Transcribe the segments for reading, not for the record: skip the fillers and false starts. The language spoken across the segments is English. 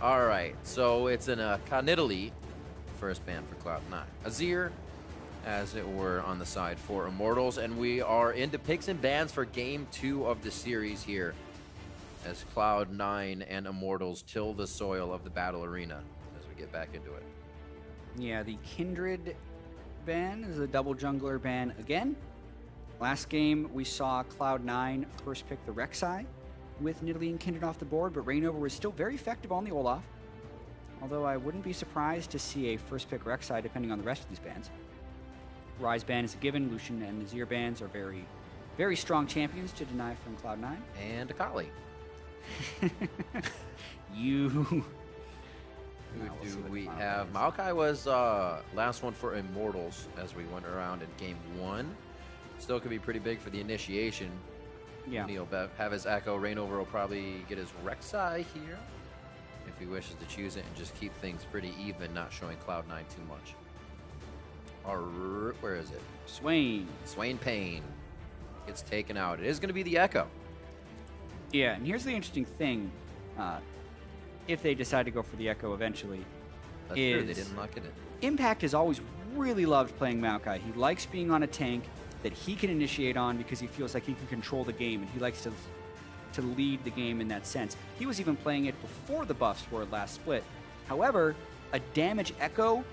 All right, so it's in a Canidally first ban for Cloud9. Azir, as it were, on the side for Immortals, and we are into picks and bans for Game 2 of the series here, as Cloud9 and Immortals till the soil of the battle arena as we get back into it. Yeah, the Kindred ban is a double jungler ban again. Last game, we saw Cloud9 first pick the Rek'Sai with Nidalee and Kindred off the board, but Reignover was still very effective on the Olaf. Although I wouldn't be surprised to see a first pick Rek'Sai depending on the rest of these bans. Ryze ban is a given. Lucian and Azir bans are very, very strong champions to deny from Cloud9. And Akali. You... Who do we have? Maokai was last one for Immortals as we went around in Game 1. Still could be pretty big for the initiation. Yeah. He'll have his Echo. Reignover will probably get his Rek'Sai here if he wishes to choose it and just keep things pretty even, not showing Cloud9 too much. Where is it? Swain. Swain Payne gets taken out. It is going to be the Echo. Yeah, and here's the interesting thing. If they decide to go for the Echo eventually, That's true, they didn't lock it in. Impact has always really loved playing Maokai. He likes being on a tank that he can initiate on because he feels like he can control the game, and he likes to lead the game in that sense. He was even playing it before the buffs were last split. However, a damage Echo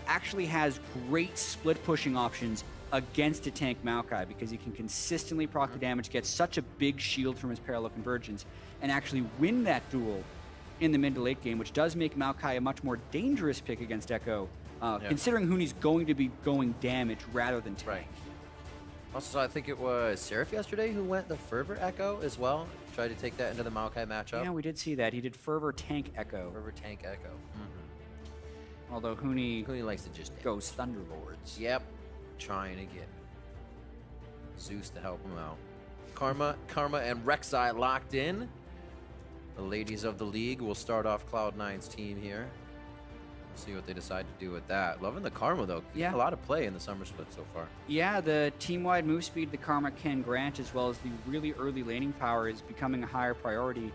actually has great split pushing options against a tank Maokai because he can consistently proc the damage, get such a big shield from his parallel convergence, and actually win that duel in the mid to late game, which does make Maokai a much more dangerous pick against Echo, considering Huni's going to be going damage rather than tank. Right. Also, I think it was Seraph yesterday who went the Fervor Echo as well. Tried to take that into the Maokai matchup. Yeah, we did see that. He did Fervor Tank Echo. Fervor Tank Echo. Although Huni likes to just goes Thunderlords. Yep. Trying to get Zeus to help him out. Karma and Rek'Sai locked in. The ladies of the league will start off Cloud9's team here. We'll see what they decide to do with that. Loving the Karma, though. Yeah. A lot of play in the summer split so far. Yeah, the team-wide move speed the Karma can grant, as well as the really early laning power, is becoming a higher priority.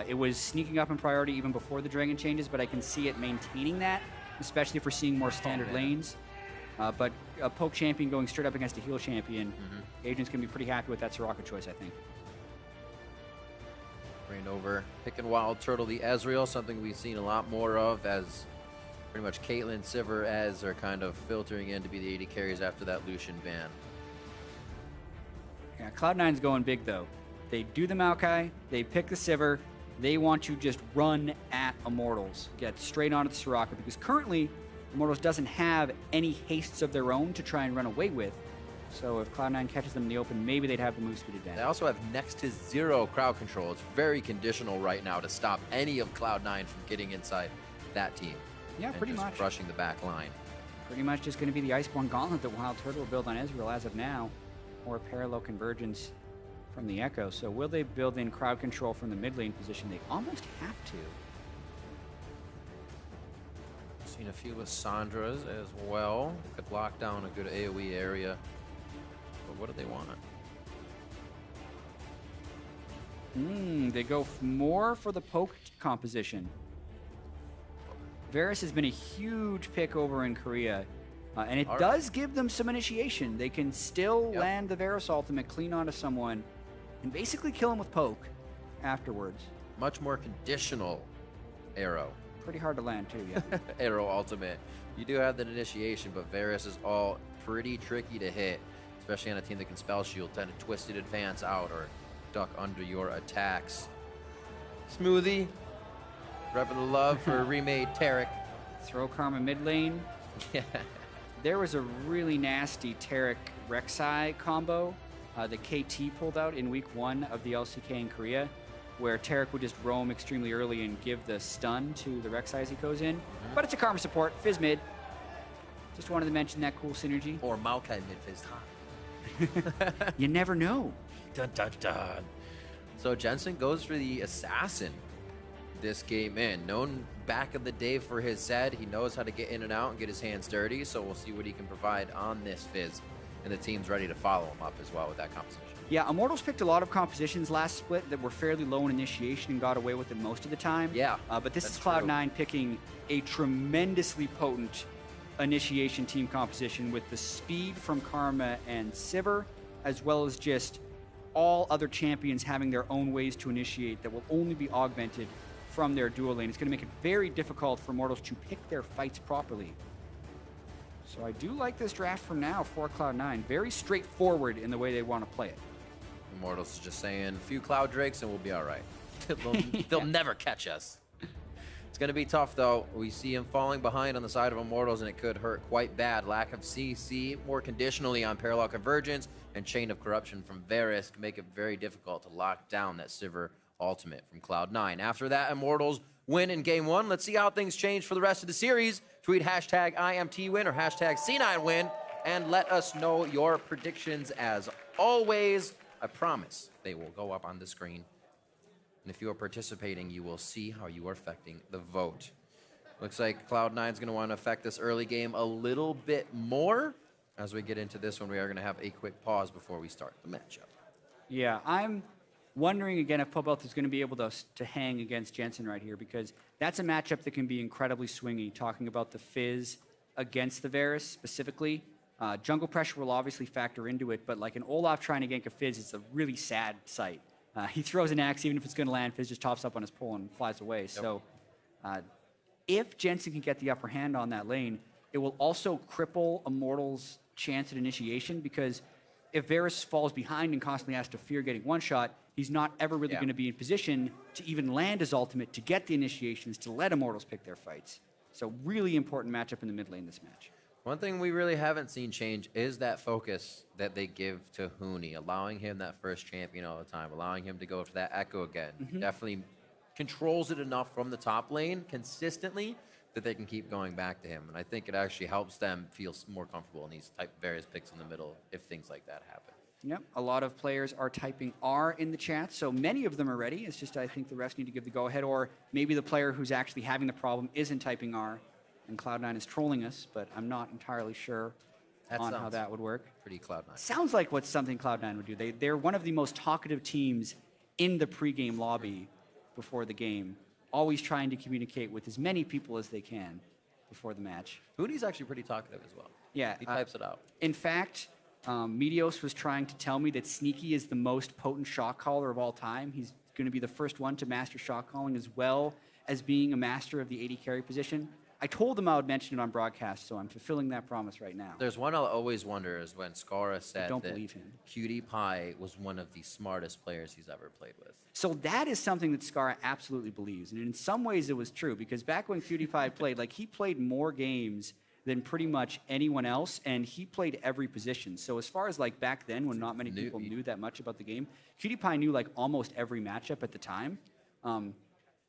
It was sneaking up in priority even before the Dragon changes, but I can see it maintaining that, especially if we're seeing more standard lanes. But a poke champion going straight up against a heal champion, Agent's going to be pretty happy with that Soraka choice, I think. Reignover picking Wild Turtle the Ezreal, something we've seen a lot more of as pretty much Caitlyn, Sivir, Ez are kind of filtering in to be the AD carries after that Lucian ban. Yeah, Cloud9's going big, though. They do the Maokai, they pick the Sivir, they want to just run at Immortals, get straight onto the Soraka, because currently Immortals doesn't have any hastes of their own to try and run away with. So if Cloud9 catches them in the open, maybe they'd have the move speed advantage. They also have next to zero crowd control. It's very conditional right now to stop any of Cloud9 from getting inside that team. Yeah, pretty just much. Rushing the back line. Pretty much just going to be the Iceborne Gauntlet that Wild Turtle will build on Ezreal as of now, or parallel convergence from the Echo. So will they build in crowd control from the mid lane position? They almost have to. Seen a few with Sandra's as well. Could lock down a good AoE area. But what do they want? They go more for the poke composition. Varus has been a huge pick over in Korea, and it does give them some initiation. They can still land the Varus ultimate clean onto someone and basically kill him with poke afterwards. Much more conditional arrow. Pretty hard to land too, yeah. Arrow ultimate. You do have that initiation, but Varus is all pretty tricky to hit, especially on a team that can spell shield, tend to twist it, advance out, or duck under your attacks. Smoothie, repping the love for a remade Taric. Throw Karma mid lane. Yeah. There was a really nasty Taric Rek'Sai combo that KT pulled out in week 1 of the LCK in Korea, where Taric would just roam extremely early and give the stun to the Rek'Sai as he goes in. But it's a Karma support, Fizz mid. Just wanted to mention that cool synergy. Or Maokai mid Fizz top. You never know. Dun, dun, dun. So Jensen goes for the Assassin this game in. Known back in the day for his Zed. He knows how to get in and out and get his hands dirty, so we'll see what he can provide on this Fizz. and the team's ready to follow him up as well with that composition. Yeah, Immortals picked a lot of compositions last split that were fairly low in initiation and got away with it most of the time. Yeah, but this is Cloud9 picking a tremendously potent initiation team composition with the speed from Karma and Sivir, as well as just all other champions having their own ways to initiate that will only be augmented from their dual lane. It's going to make it very difficult for Immortals to pick their fights properly. So I do like this draft from now for Cloud9. Very straightforward in the way they want to play it. Immortals is just saying, a few Cloud Drakes and we'll be all right. They'll never catch us. It's going to be tough, though. We see him falling behind on the side of Immortals, and it could hurt quite bad. Lack of CC, more conditionally on Parallel Convergence, and Chain of Corruption from Varus can make it very difficult to lock down that Sivir ultimate from Cloud9. After that, Immortals win in Game 1. Let's see how things change for the rest of the series. Tweet hashtag IMTWin or hashtag C9Win, and let us know your predictions as always. I promise they will go up on the screen. And if you are participating, you will see how you are affecting the vote. Looks like Cloud9 is going to want to affect this early game a little bit more. As we get into this one, we are going to have a quick pause before we start the matchup. Yeah, I'm wondering again if Pobelt is going to be able to hang against Jensen right here, because that's a matchup that can be incredibly swingy, talking about the Fizz against the Varus specifically. Jungle pressure will obviously factor into it, but like an Olaf trying to gank a Fizz, it's a really sad sight. He throws an axe, even if it's going to land, Fizz just tops up on his pole and flies away. Yep. So if Jensen can get the upper hand on that lane, it will also cripple Immortals' chance at initiation, because if Varus falls behind and constantly has to fear getting one shot, he's not ever really going to be in position to even land his ultimate, to get the initiations, to let Immortals pick their fights. So really important matchup in the mid lane this match. One thing we really haven't seen change is that focus that they give to Huni, allowing him that first champion all the time, allowing him to go for that Echo again. Definitely controls it enough from the top lane consistently that they can keep going back to him. And I think it actually helps them feel more comfortable in these various picks in the middle if things like that happen. Yep, a lot of players are typing R in the chat, so many of them are ready. It's just I think the refs need to give the go-ahead, or maybe the player who's actually having the problem isn't typing R, and Cloud9 is trolling us, but I'm not entirely sure on how that would work. Pretty Cloud9. Sounds like what's something Cloud9 would do. They're one of the most talkative teams in the pregame lobby before the game, always trying to communicate with as many people as they can before the match. Huni's actually pretty talkative as well. Yeah. He types it out. In fact, Meteos was trying to tell me that Sneaky is the most potent shot caller of all time. He's going to be the first one to master shot calling, as well as being a master of the AD carry position. I told him I would mention it on broadcast, so I'm fulfilling that promise right now. There's one I'll always wonder is when Skara said don't that believe him. Cutie Pie was one of the smartest players he's ever played with. So that is something that Skara absolutely believes, and in some ways it was true, because back when Cutie Pie played, like, he played more games than pretty much anyone else, and he played every position. So as far as like back then, when not many people knew that much about the game, Cutie Pie knew like almost every matchup at the time.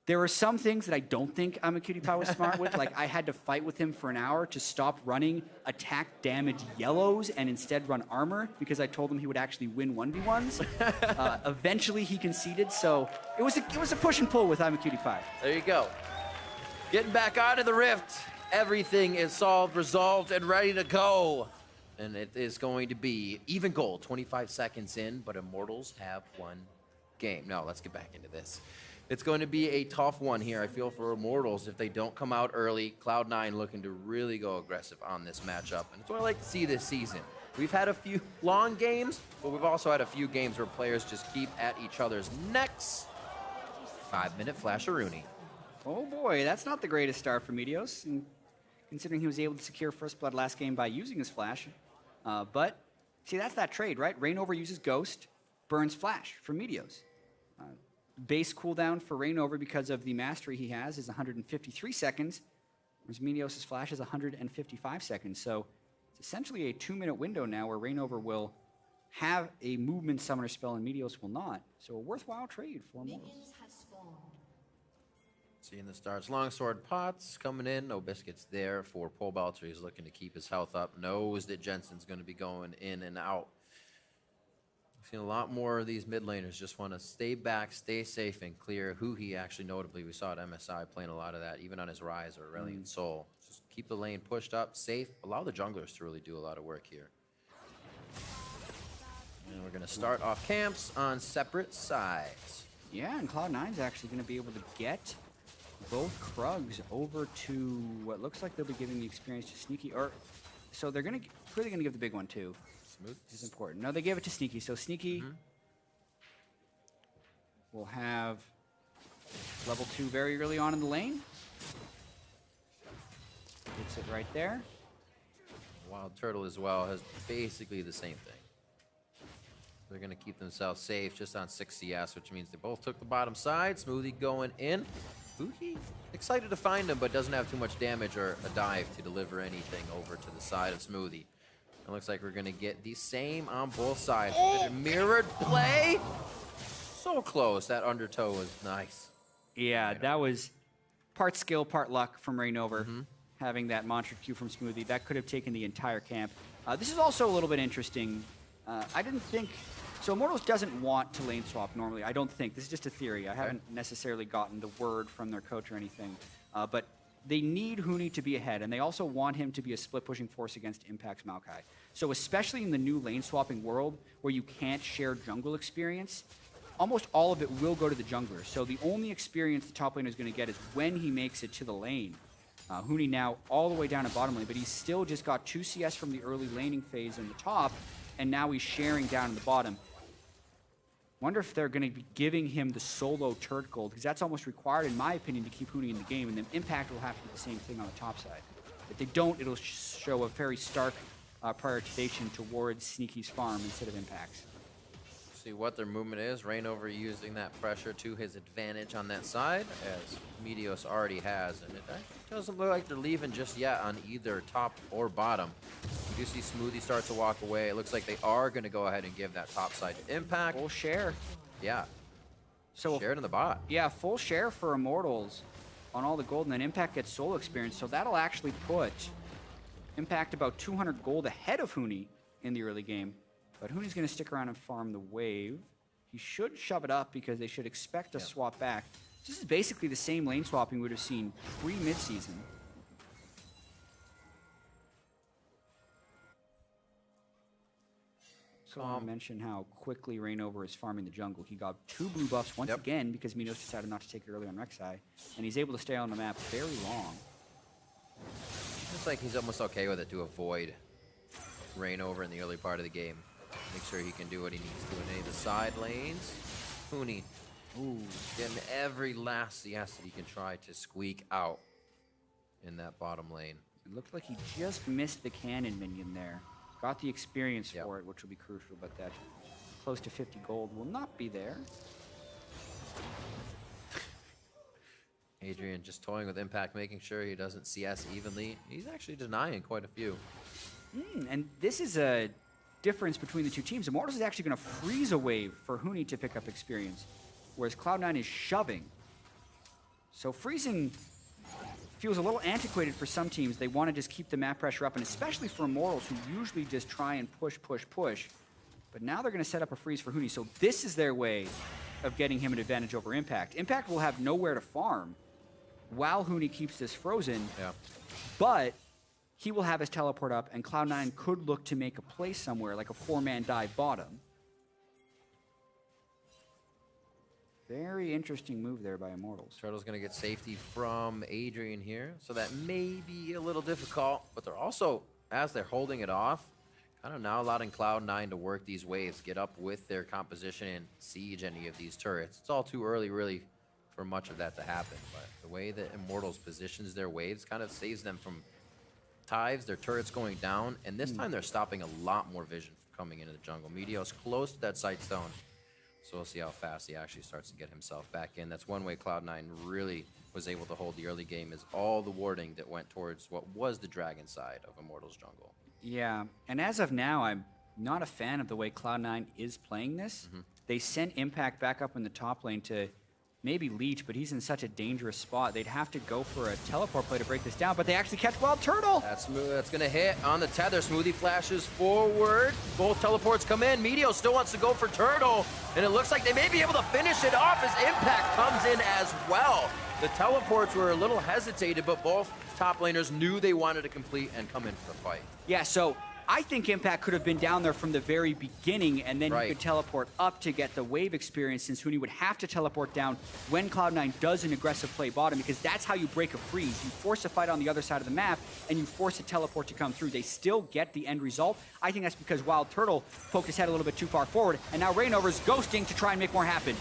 There are some things that I don't think I'm a Cutie Pie was smart with. Like, I had to fight with him for an hour to stop running attack damage yellows and instead run armor, because I told him he would actually win 1v1s. Eventually he conceded, so it was a push and pull with I'm a Cutie Pie. There you go. Getting back out of the rift. Everything is solved, resolved, and ready to go. And it is going to be even goal, 25 seconds in, but Immortals have one game. Now, let's get back into this. It's going to be a tough one here, I feel, for Immortals if they don't come out early. Cloud9 looking to really go aggressive on this matchup, and it's what I like to see this season. We've had a few long games, but we've also had a few games where players just keep at each other's necks. 5-minute flash-a-rooney. Oh boy, that's not the greatest start for Meteos, and considering he was able to secure first blood last game by using his flash. But, see, that's that trade, right? Reignover uses Ghost, burns Flash for Meteos. Base cooldown for Reignover, because of the mastery he has, is 153 seconds, whereas Meteos' flash is 155 seconds. So it's essentially a 2-minute window now where Reignover will have a movement summoner spell and Meteos will not. So a worthwhile trade for Immortals. Seeing the starts. Longsword Pots coming in. No biscuits there for Pobelter. He's looking to keep his health up. Knows that Jensen's going to be going in and out. Seen a lot more of these mid laners just want to stay back, stay safe, and clear. Who he actually notably, we saw at MSI playing a lot of that, even on his Rise or Aurelion Soul. Just keep the lane pushed up, safe. Allow the junglers to really do a lot of work here. And we're going to start off camps on separate sides. Yeah, and Cloud9's actually going to be able to get both Krugs over to what looks like they'll be giving the experience to Sneaky. So they're going to clearly going to give the big one too. Smooth. This is important. No, they gave it to Sneaky. So Sneaky will have level 2 very early on in the lane. Gets it right there. Wild Turtle as well has basically the same thing. They're going to keep themselves safe just on 6 CS, which means they both took the bottom side. Smoothie going in. Fuki excited to find him, but doesn't have too much damage or a dive to deliver anything over to the side of Smoothie. It looks like we're going to get the same on both sides. Oh. Mirrored play. So close. That undertow was nice. Yeah, that was part skill, part luck from Rainover. Having that monster Q from Smoothie. That could have taken the entire camp. This is also a little bit interesting. I didn't think... So Immortals doesn't want to lane swap normally. I don't think. This is just a theory. I haven't necessarily gotten the word from their coach or anything. But they need Huni to be ahead, and they also want him to be a split-pushing force against Impact's Maokai. So especially in the new lane-swapping world, where you can't share jungle experience, almost all of it will go to the jungler. So the only experience the top laner is going to get is when he makes it to the lane. Huni now all the way down at bottom lane, but he's still just got 2 CS from the early laning phase in the top, and now he's sharing down in the bottom. Wonder if they're going to be giving him the solo turret gold, because that's almost required, in my opinion, to keep Huni in the game, and then Impact will have to do the same thing on the top side. If they don't, it'll show a very stark prioritization towards Sneaky's farm instead of Impact's. See what their movement is. Rainover using that pressure to his advantage on that side, as Meteos already has, and it actually doesn't look like they're leaving just yet on either top or bottom. You do see Smoothie start to walk away. It looks like they are going to go ahead and give that top side to Impact. Full share. Yeah. So shared in the bot. Yeah, full share for Immortals on all the gold, and then Impact gets solo experience. So that'll actually put Impact about 200 gold ahead of Huni in the early game. But Huni's going to stick around and farm the wave. He should shove it up because they should expect a swap back. This is basically the same lane swapping we would have seen pre-mid-season. So I want to mention how quickly Rainover is farming the jungle. He got 2 blue buffs once again because Minos decided not to take it early on Rek'Sai. And he's able to stay on the map very long. Looks like he's almost okay with it to avoid Rainover in the early part of the game. Make sure he can do what he needs to in any of the side lanes. Huni, getting every last CS that he can try to squeak out in that bottom lane. It looked like he just missed the cannon minion there. Got the experience for it, which will be crucial, but that close to 50 gold will not be there. Adrian just toying with Impact, making sure he doesn't CS evenly. He's actually denying quite a few. And this is a difference between the two teams. Immortals is actually going to freeze a wave for Huni to pick up experience, whereas Cloud9 is shoving. So freezing feels a little antiquated for some teams. They want to just keep the map pressure up, and especially for Immortals, who usually just try and push. But now they're going to set up a freeze for Huni, so this is their way of getting him an advantage over Impact. Impact will have nowhere to farm while Huni keeps this frozen, but he will have his teleport up, and Cloud9 could look to make a play somewhere, like a 4-man dive bottom. Very interesting move there by Immortals. Turtle's going to get safety from Adrian here, so that may be a little difficult, but they're also, as they're holding it off, kind of now allowing Cloud9 to work these waves, get up with their composition and siege any of these turrets. It's all too early, really, for much of that to happen, but the way that Immortals positions their waves kind of saves them from Tives, their turrets going down, and this time they're stopping a lot more vision from coming into the jungle. Meteos close to that Sightstone, so we'll see how fast he actually starts to get himself back in. That's one way Cloud9 really was able to hold the early game, is all the warding that went towards what was the dragon side of Immortals jungle. Yeah, and as of now, I'm not a fan of the way Cloud9 is playing this. They sent Impact back up in the top lane to maybe Leech, but he's in such a dangerous spot. They'd have to go for a teleport play to break this down, but they actually catch Wild Turtle. That's going to hit on the tether. Smoothie flashes forward. Both teleports come in. Meteos still wants to go for Turtle, and it looks like they may be able to finish it off as Impact comes in as well. The teleports were a little hesitated, but both top laners knew they wanted to complete and come in for the fight. Yeah, so I think Impact could have been down there from the very beginning, and then you could teleport up to get the wave experience, since Huni would have to teleport down when Cloud9 does an aggressive play bottom, because that's how you break a freeze. You force a fight on the other side of the map, and you force a teleport to come through. They still get the end result. I think that's because Wild Turtle poked his head a little bit too far forward, and now Rainover's ghosting to try and make more happen.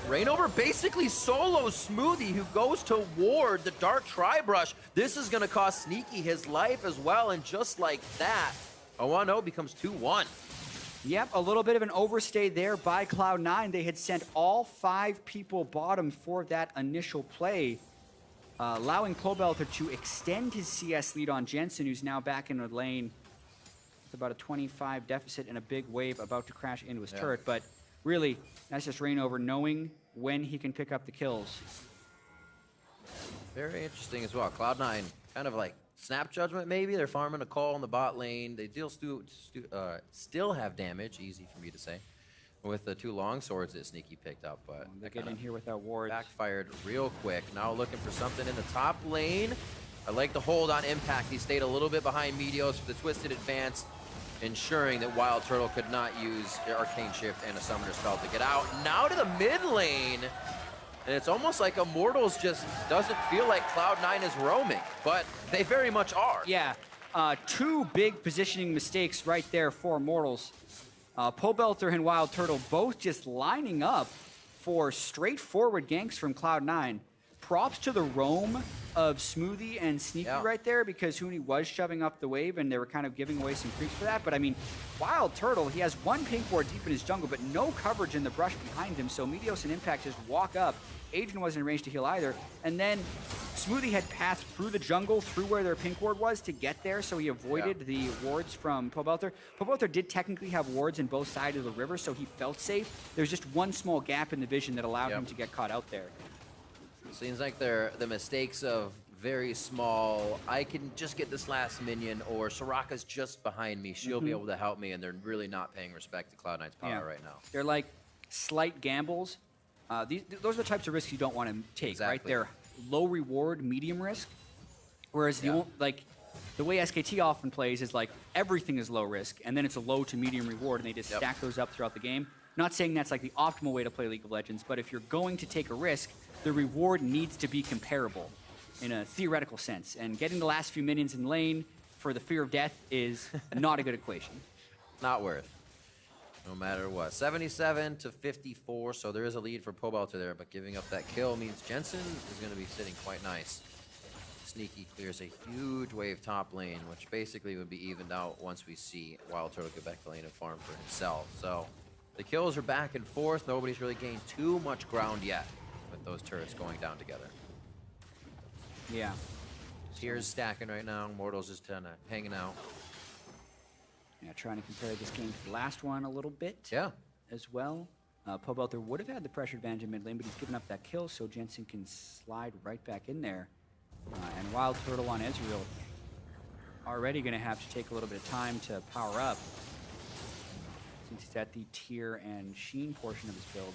Rainover basically solos Smoothie, who goes to ward the Dark Tri-Brush. This is going to cost Sneaky his life as well, and just like that, 0-1-0 becomes 2-1. Yep, a little bit of an overstay there by Cloud9. They had sent all 5 people bottom for that initial play, allowing Pobelter to extend his CS lead on Jensen, who's now back in the lane with about a 25 deficit and a big wave about to crash into his turret. But really, that's just Rainover knowing when he can pick up the kills. Very interesting as well. Cloud9 kind of like snap judgment maybe. They're farming a call in the bot lane. They still have damage, easy for me to say, with the 2 long swords that Sneaky picked up. But they get in here without wards. Backfired real quick. Now looking for something in the top lane. I like the hold on Impact. He stayed a little bit behind Meteos for the twisted advance, ensuring that Wild Turtle could not use Arcane Shift and a Summoner Spell to get out. Now to the mid lane. And it's almost like Immortals just doesn't feel like Cloud9 is roaming, but they very much are. Yeah, 2 big positioning mistakes right there for Immortals. Pobelter and Wild Turtle both just lining up for straightforward ganks from Cloud9. Props to the roam of Smoothie and Sneaky right there, because Huni was shoving up the wave and they were kind of giving away some creeps for that. But I mean, Wild Turtle, he has 1 pink ward deep in his jungle, but no coverage in the brush behind him. So Meteos and Impact just walk up. Adrian wasn't in range to heal either. And then Smoothie had passed through the jungle, through where their pink ward was to get there, so he avoided the wards from Pobelter. Pobelter did technically have wards in both sides of the river, so he felt safe. There's just one small gap in the vision that allowed him to get caught out there. Seems like they're the mistakes of very small, I can just get this last minion, or Soraka's just behind me, she'll be able to help me, and they're really not paying respect to Cloud9's power right now. They're like slight gambles. Those are the types of risks you don't want to take, right? They're low reward, medium risk. Whereas the way SKT often plays is like everything is low risk, and then it's a low to medium reward, and they just stack those up throughout the game. Not saying that's like the optimal way to play League of Legends, but if you're going to take a risk, the reward needs to be comparable in a theoretical sense. And getting the last few minions in lane for the fear of death is not a good equation. Not worth. No matter what. 77-54, so there is a lead for Pobelter there, but giving up that kill means Jensen is going to be sitting quite nice. Sneaky clears a huge wave top lane, which basically would be evened out once we see Wild Turtle get back to lane and farm for himself. So the kills are back and forth. Nobody's really gained too much ground yet with those turrets going down together. Yeah. Tears stacking right now. Immortals just kind of hanging out. Yeah, trying to compare this game to the last one a little bit. Yeah. As well. Pobelter would have had the pressure advantage in mid lane, but he's given up that kill, so Jensen can slide right back in there. And Wild Turtle on Ezreal already going to have to take a little bit of time to power up, since he's at the tier and sheen portion of his build.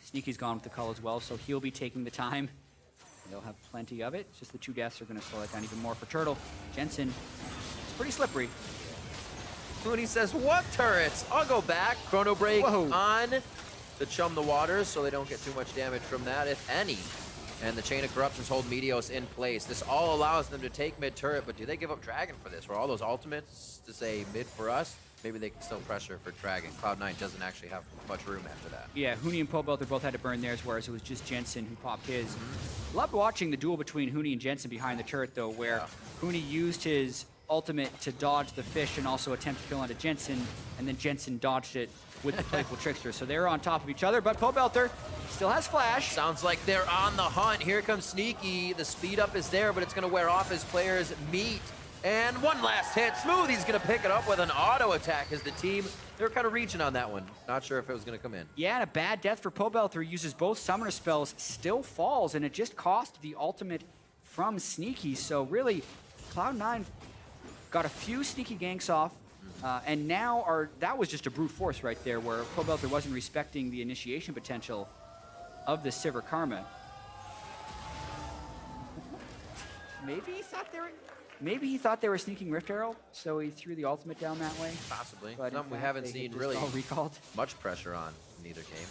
Sneaky's gone with the cull as well, so he'll be taking the time. They'll have plenty of it. It's just the 2 deaths are going to slow it down even more for Turtle. Jensen is pretty slippery. Mooney says, what turrets? I'll go back. Chrono Break on the Chum the Waters, so they don't get too much damage from that, if any. And the Chain of Corruptions hold Meteos in place. This all allows them to take mid turret, but do they give up Dragon for this? For all those ultimates to say mid for us? Maybe they can still pressure for Dragon. Cloud9 doesn't actually have much room after that. Yeah, Huni and Pobelter both had to burn theirs, whereas it was just Jensen who popped his. Loved watching the duel between Huni and Jensen behind the turret, though, where Huni used his ultimate to dodge the fish and also attempt to kill onto Jensen, and then Jensen dodged it with the Playful Trickster. So they're on top of each other, but Pobelter still has flash. Sounds like they're on the hunt. Here comes Sneaky. The speed up is there, but it's going to wear off as players meet. And one last hit. Smoothie's going to pick it up with an auto attack as the team, they were kind of reaching on that one. Not sure if it was going to come in. Yeah, and a bad death for Pobelter. Uses both summoner spells, still falls, and it just cost the ultimate from Sneaky. So really, Cloud9 got a few Sneaky ganks off, and now that was just a brute force right there, where Pobelter wasn't respecting the initiation potential of the Sivir Karma. Maybe he thought they were... Maybe he thought they were sneaking Rift Herald, so he threw the ultimate down that way. Possibly. But Something we haven't seen really all recalled. much pressure on in either game.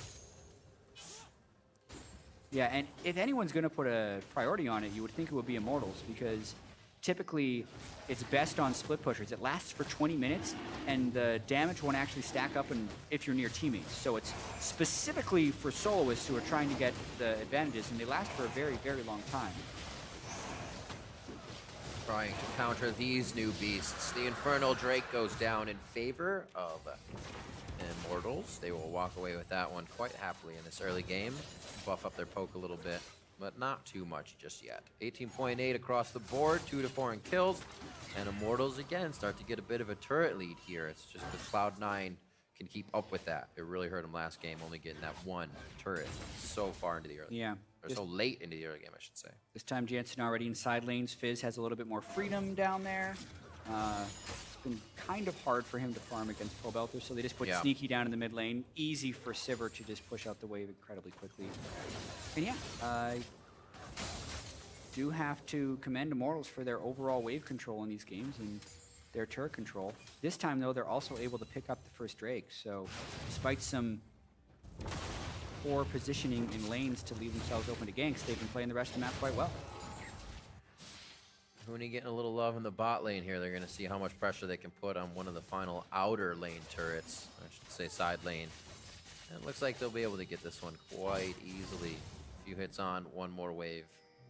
Yeah, and if anyone's going to put a priority on it, you would think it would be Immortals, because typically it's best on split pushers. It lasts for 20 minutes, and the damage won't actually stack up if you're near teammates. So it's specifically for soloists who are trying to get the advantages, and they last for a very, very long time. Trying to counter these new beasts. The Infernal Drake goes down in favor of Immortals. They will walk away with that one quite happily in this early game. Buff up their poke a little bit, but not too much just yet. 18.8 across the board, 2 to 4 in kills, and Immortals again start to get a bit of a turret lead here. It's just that Cloud9 can keep up with that. It really hurt them last game, only getting that one turret so far into the early game. Or so late into the early game, I should say. This time Jansen already in side lanes. Fizz has a little bit more freedom down there. It's been kind of hard for him to farm against Pobelter, so they just put Sneaky down in the mid lane. Easy for Sivir to just push out the wave incredibly quickly. And yeah, I do have to commend Immortals for their overall wave control in these games and their turret control. This time, though, they're also able to pick up the first Drake, so despite some poor positioning in lanes to leave themselves open to ganks, they've been playing the rest of the map quite well. Huni getting a little love in the bot lane here. They're going to see how much pressure they can put on one of the final outer lane turrets. I should say side lane. And it looks like they'll be able to get this one quite easily. A few hits on, one more wave.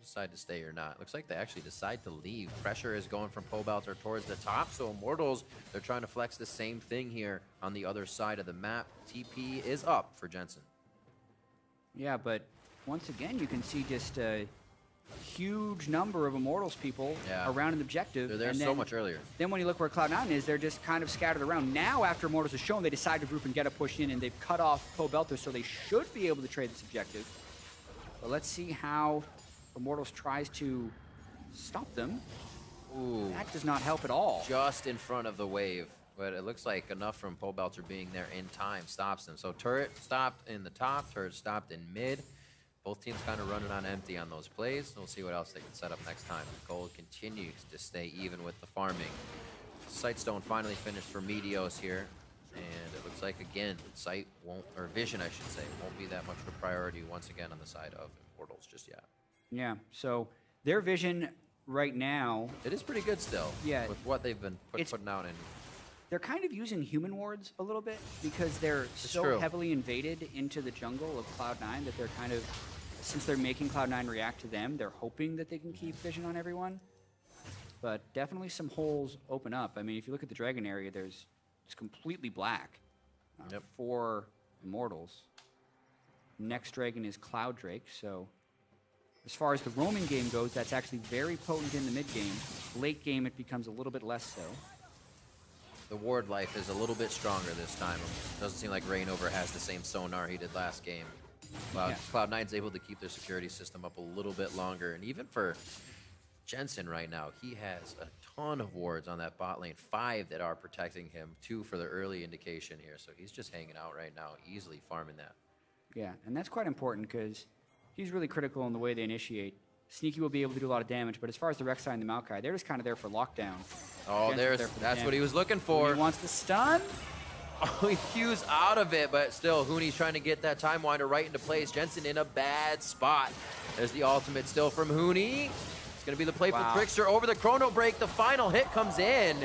Decide to stay or not. Looks like they actually decide to leave. Pressure is going from Pobelter towards the top, so Immortals, they're trying to flex the same thing here on the other side of the map. TP is up for Jensen. Yeah, but once again, you can see just a huge number of Immortals people around an objective. They're there so much earlier. Then when you look where Cloud9 is, they're just kind of scattered around. Now, after Immortals is shown, they decide to group and get a push in, and they've cut off Pobelter, so they should be able to trade this objective. But let's see how Immortals tries to stop them. Ooh. That does not help at all. Just in front of the wave. But it looks like enough from Pobelter being there in time stops them. So turret stopped in the top, turret stopped in mid. Both teams kind of running on empty on those plays. We'll see what else they can set up next time. The goal continues to stay even with the farming. Sightstone finally finished for Meteos here. And it looks like, again, sight won't, or vision, I should say, won't be that much of a priority once again on the side of Immortals just yet. Yeah, so their vision right now... It is pretty good still. Yeah. With what they've been putting out in... They're kind of using human wards a little bit because they're so heavily invaded into the jungle of Cloud9 that they're kind of, since they're making Cloud9 react to them, they're hoping that they can keep vision on everyone. But definitely some holes open up. I mean, if you look at the Dragon area, it's completely black for Immortals. Next Dragon is Cloud Drake, so as far as the roaming game goes, that's actually very potent in the mid game. Late game, it becomes a little bit less so. The ward life is a little bit stronger this time. Doesn't seem like Reignover has the same sonar he did last game. Cloud9's able to keep their security system up a little bit longer. And even for Jensen right now, he has a ton of wards on that bot lane. 5 that are protecting him, 2 for the early indication here. So he's just hanging out right now, easily farming that. Yeah, and that's quite important because he's really critical in the way they initiate. Sneaky will be able to do a lot of damage, but as far as the Rek'Sai and the Maokai, they're just kind of there for lockdown. Oh, that's what he was looking for. He wants the stun. Oh, he cues out of it, but still, Huni's trying to get that Time Winder right into place. Jensen in a bad spot. There's the ultimate still from Huni. It's going to be the playful Trickster over the Chrono Break. The final hit comes in.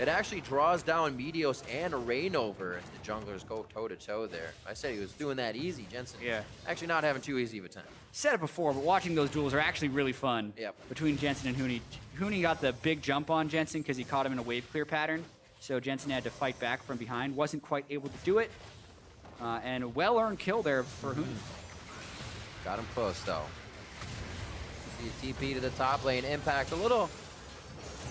It actually draws down Meteos and Reignover as the junglers go toe-to-toe there. I said he was doing that easy, Jensen. Yeah. Actually not having too easy of a time. Said it before, but watching those duels are actually really fun. Yep. Between Jensen and Huni. Huni got the big jump on Jensen because he caught him in a wave clear pattern. So Jensen had to fight back from behind. Wasn't quite able to do it. And a well-earned kill there for Huni. Got him close, though. See TP to the top lane. Impact a little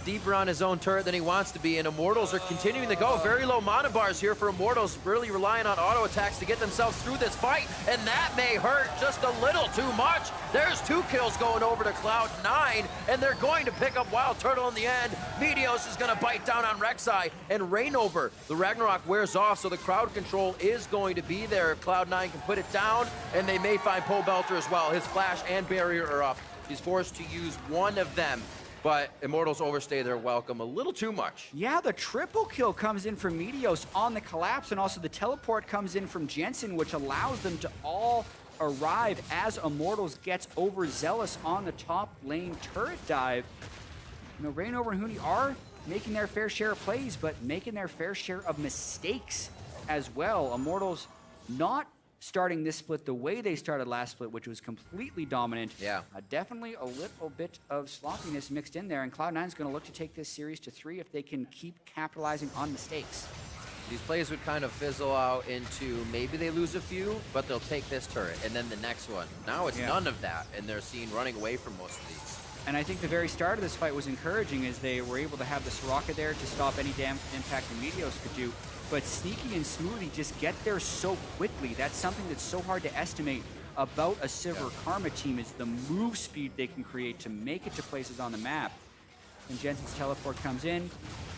deeper on his own turret than he wants to be, and Immortals are continuing to go. Very low mana bars here for Immortals, really relying on auto attacks to get themselves through this fight, and that may hurt just a little too much. There's 2 kills going over to Cloud9, and they're going to pick up Wild Turtle in the end. Meteos is going to bite down on Rek'Sai, and Reignover, the Ragnarok wears off, so the crowd control is going to be there if Cloud9 can put it down, and they may find Pobelter as well. His flash and barrier are up. He's forced to use one of them. but Immortals overstay their welcome a little too much. Yeah, the triple kill comes in from Meteos on the collapse, and also the teleport comes in from Jensen, which allows them to all arrive as Immortals gets overzealous on the top lane turret dive. You know, Reignover and Huni are making their fair share of plays, but making their fair share of mistakes as well. Immortals not starting this split the way they started last split, which was completely dominant. Yeah. Definitely a little bit of sloppiness mixed in there, and Cloud9 is going to look to take this series to 3 if they can keep capitalizing on mistakes. These plays would kind of fizzle out into maybe they lose a few, but they'll take this turret and then the next one. Now it's none of that, and they're seen running away from most of these. And I think the very start of this fight was encouraging as they were able to have the Soraka there to stop any damage impact the Meteos could do. But Sneaky and Smoothie just get there so quickly. That's something that's so hard to estimate about a Sivir Karma team, is the move speed they can create to make it to places on the map. And Jensen's teleport comes in,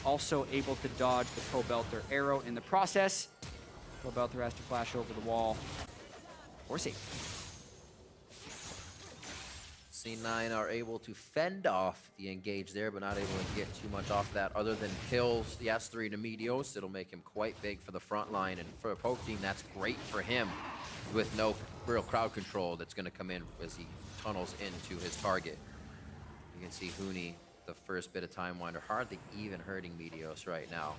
also able to dodge the Pobelter arrow in the process. Pobelter has to flash over the wall for safety. C9 are able to fend off the engage there, but not able to get too much off that other than kills the S3 to Meteos. It'll make him quite big for the front line, and for a poke team, that's great for him with no real crowd control that's going to come in as he tunnels into his target. You can see Huni, the first bit of time winder, hardly even hurting Meteos right now.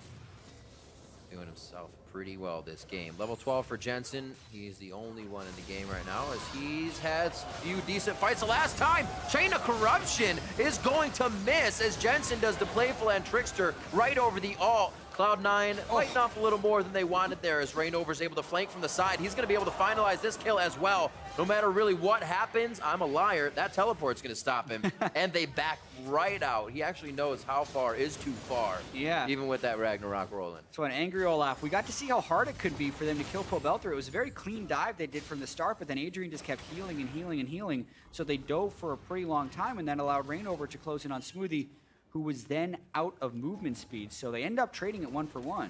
Doing himself pretty well this game. Level 12 for Jensen. He's the only one in the game right now as he's had a few decent fights. The last time, Chain of Corruption is going to miss as Jensen does the playful and trickster right over the ult. Cloud9 fighting off a little more than they wanted there as Reignover's able to flank from the side. He's going to be able to finalize this kill as well. No matter really what happens, I'm a liar, that teleport's going to stop him. And they back right out. He actually knows how far is too far. Yeah. Even with that Ragnarok rolling. So an angry Olaf. We got to see how hard it could be for them to kill Pobelter. It was a very clean dive they did from the start, but then Adrian just kept healing and healing and healing. So they dove for a pretty long time and then allowed Reignover to close in on Smoothie, who was then out of movement speed. So they end up trading it 1-for-1.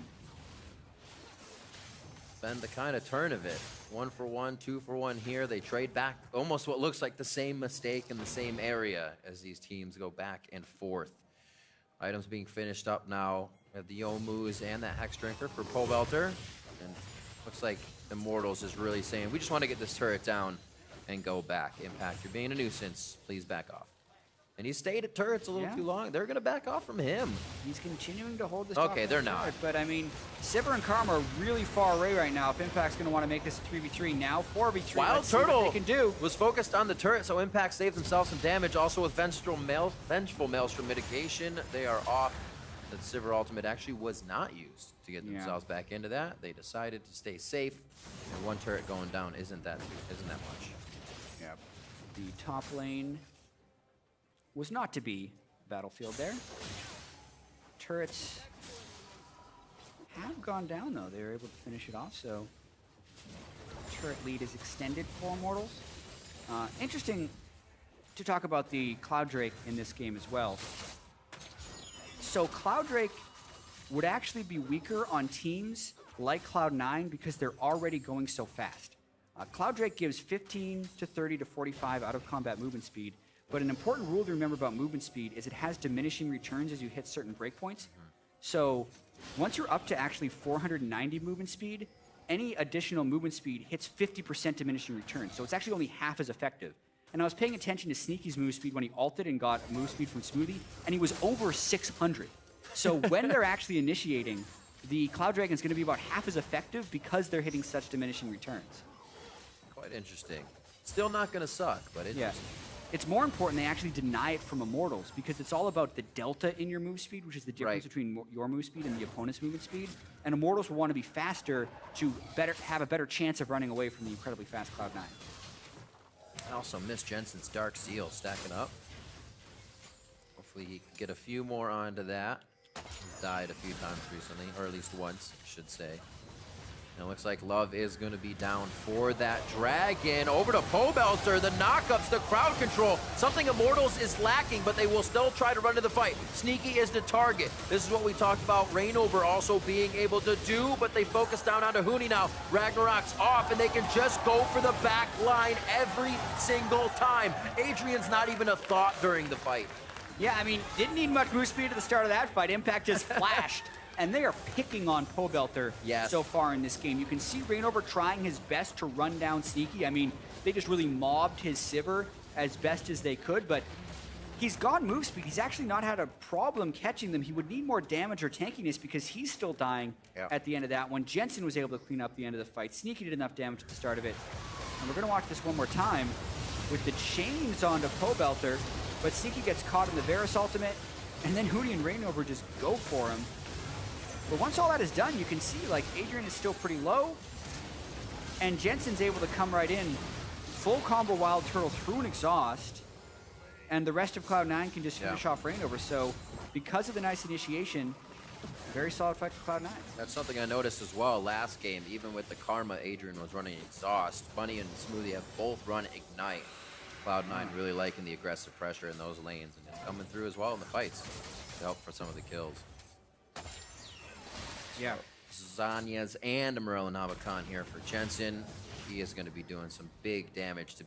Been the kind of turn of it. 1-for-1, 2-for-1 here. They trade back almost what looks like the same mistake in the same area as these teams go back and forth. Items being finished up now. We have the Youmu's and that Hex Drinker for Pobelter. And looks like Immortals is really saying, we just want to get this turret down and go back. Impact, you're being a nuisance. Please back off. And he stayed at turrets a little too long. They're going to back off from him. He's continuing to hold this. Okay, they're not. Turret, but I mean, Sivir and Karma are really far away right now. If Impact's going to want to make this a 3v3 now, 4v3. Wild Let's see what Turtle they can do. was focused on the turret, so Impact saved themselves some damage. Also with Vengeful Maelstrom mitigation, they are off. The Sivir ultimate actually was not used to get themselves back into that. They decided to stay safe, and one turret going down isn't that much. Yeah. The top lane was not to be battlefield there. Turrets have gone down though. They were able to finish it off, so turret lead is extended for Immortals. Interesting to talk about the Cloud Drake in this game as well. So Cloud Drake would actually be weaker on teams like Cloud9 because they're already going so fast. Cloud Drake gives 15 to 30 to 45 out of combat movement speed. But an important rule to remember about movement speed is it has diminishing returns as you hit certain breakpoints. So once you're up to actually 490 movement speed, any additional movement speed hits 50% diminishing returns. So it's actually only half as effective. And I was paying attention to Sneaky's move speed when he ulted and got move speed from Smoothie, and he was over 600. So when they're actually initiating, the Cloud Dragon is going to be about half as effective because they're hitting such diminishing returns. Quite interesting. Still not going to suck, but interesting. Yeah. It's more important they actually deny it from Immortals because it's all about the delta in your move speed, which is the difference between your move speed and the opponent's movement speed. And Immortals will want to be faster to have a better chance of running away from the incredibly fast Cloud9. I also missed Jensen's Dark Seal stacking up. Hopefully he can get a few more onto that. He's died a few times recently, or at least once, I should say. And it looks like Love is going to be down for that Dragon. Over to Pobelter, the knockups, the crowd control. Something Immortals is lacking, but they will still try to run to the fight. Sneaky is the target. This is what we talked about Reignover also being able to do, but they focus down onto Huni now. Ragnarok's off, and they can just go for the back line every single time. Adrian's not even a thought during the fight. Yeah, I mean, didn't need much move speed at the start of that fight. Impact just flashed. And they are picking on Pobelter so far in this game. You can see Reignover trying his best to run down Sneaky. I mean, they just really mobbed his Sivir as best as they could, but he's got move speed. He's actually not had a problem catching them. He would need more damage or tankiness because he's still dying at the end of that one. Jensen was able to clean up the end of the fight. Sneaky did enough damage at the start of it. And we're going to watch this one more time with the chains onto Pobelter, but Sneaky gets caught in the Varus ultimate, and then Hootie and Reignover just go for him. But once all that is done, you can see, like, Adrian is still pretty low, and Jensen's able to come right in, full combo Wild Turtle through an exhaust, and the rest of Cloud9 can just finish off Reignover. So, because of the nice initiation, very solid fight for Cloud9. That's something I noticed as well last game. Even with the Karma, Adrian was running exhaust. Bunny and Smoothie have both run Ignite. Cloud9 really liking the aggressive pressure in those lanes, and it's coming through as well in the fights to help for some of the kills. Yeah. Zanyas and Morel and Nabakan here for Jensen. He is going to be doing some big damage to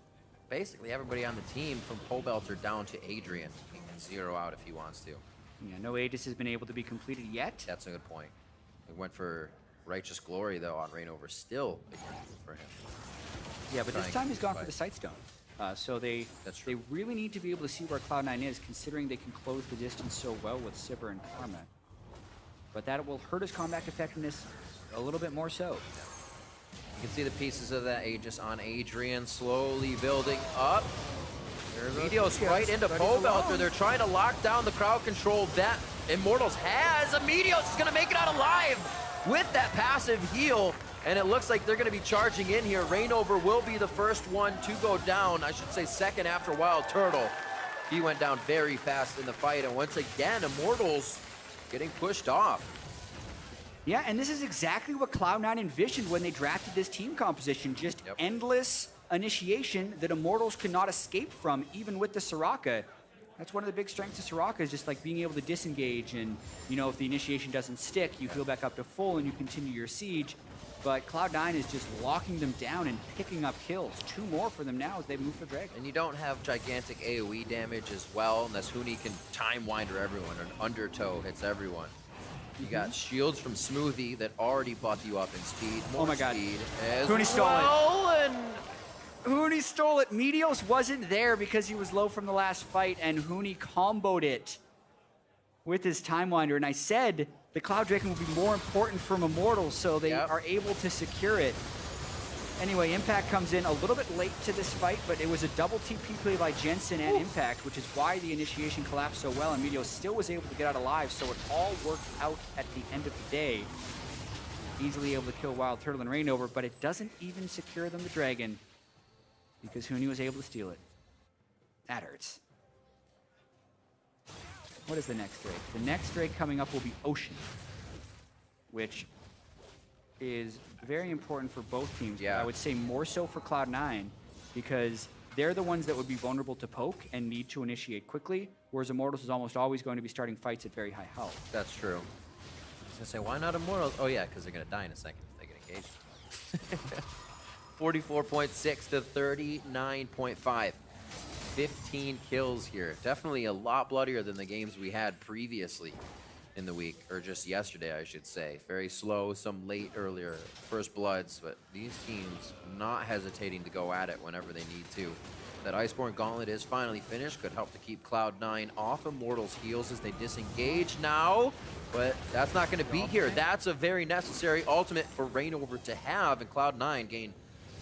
basically everybody on the team, from Pobelter down to Adrian. He can zero out if he wants to. Yeah, no Aegis has been able to be completed yet. That's a good point. We went for Righteous Glory, though, on Reignover. Still a good for him. Yeah, but this time he's gone for the Sightstone. So they really need to be able to see where Cloud9 is, considering they can close the distance so well with Sivir and Karma. But that will hurt his combat effectiveness a little bit more so. You can see the pieces of that Aegis on Adrian slowly building up. Meteos right into Pobelter. They're trying to lock down the crowd control that Immortals has. Meteos is going to make it out alive with that passive heal. And it looks like they're going to be charging in here. Reignover will be the first one to go down. I should say second after Wild Turtle. He went down very fast in the fight. And once again, Immortals getting pushed off. Yeah, and this is exactly what Cloud9 envisioned when they drafted this team composition. Just endless initiation that Immortals could not escape from, even with the Soraka. That's one of the big strengths of Soraka, is just like being able to disengage, and, you know, if the initiation doesn't stick, you heal back up to full and you continue your siege. But Cloud9 is just locking them down and picking up kills. 2 more for them now as they move for Dragon. And you don't have gigantic AoE damage as well, unless Huni can time winder everyone, or an undertow hits everyone. You got shields from Smoothie that already buff you up in speed. More speed as Huni stole it. And Huni stole it. Meteos wasn't there because he was low from the last fight, and Huni comboed it with his Time Winder. And I said the Cloud Dragon will be more important from Immortals, so they are able to secure it. Anyway, Impact comes in a little bit late to this fight, but it was a double TP play by Jensen and Impact, which is why the initiation collapsed so well, and Meteos still was able to get out alive, so it all worked out at the end of the day. Easily able to kill Wild Turtle and Reignover, but it doesn't even secure them the Dragon, because Huni was able to steal it. That hurts. What is the next Drake? The next Drake coming up will be Ocean, which is very important for both teams. I would say more so for Cloud9, because they're the ones that would be vulnerable to poke and need to initiate quickly, whereas Immortals is almost always going to be starting fights at very high health. That's true. I was going to say, why not Immortals? Oh yeah, because they're going to die in a second if they get engaged. 44.6 to 39.5. 15 kills here. Definitely a lot bloodier than the games we had previously in the week, or just yesterday, I should say. Very slow, some late earlier first bloods, but these teams not hesitating to go at it whenever they need to. That Iceborne Gauntlet is finally finished. Could help to keep Cloud9 off Immortals' heels as they disengage now, but that's not going to be here. That's a very necessary ultimate for Reignover to have, and Cloud9 gain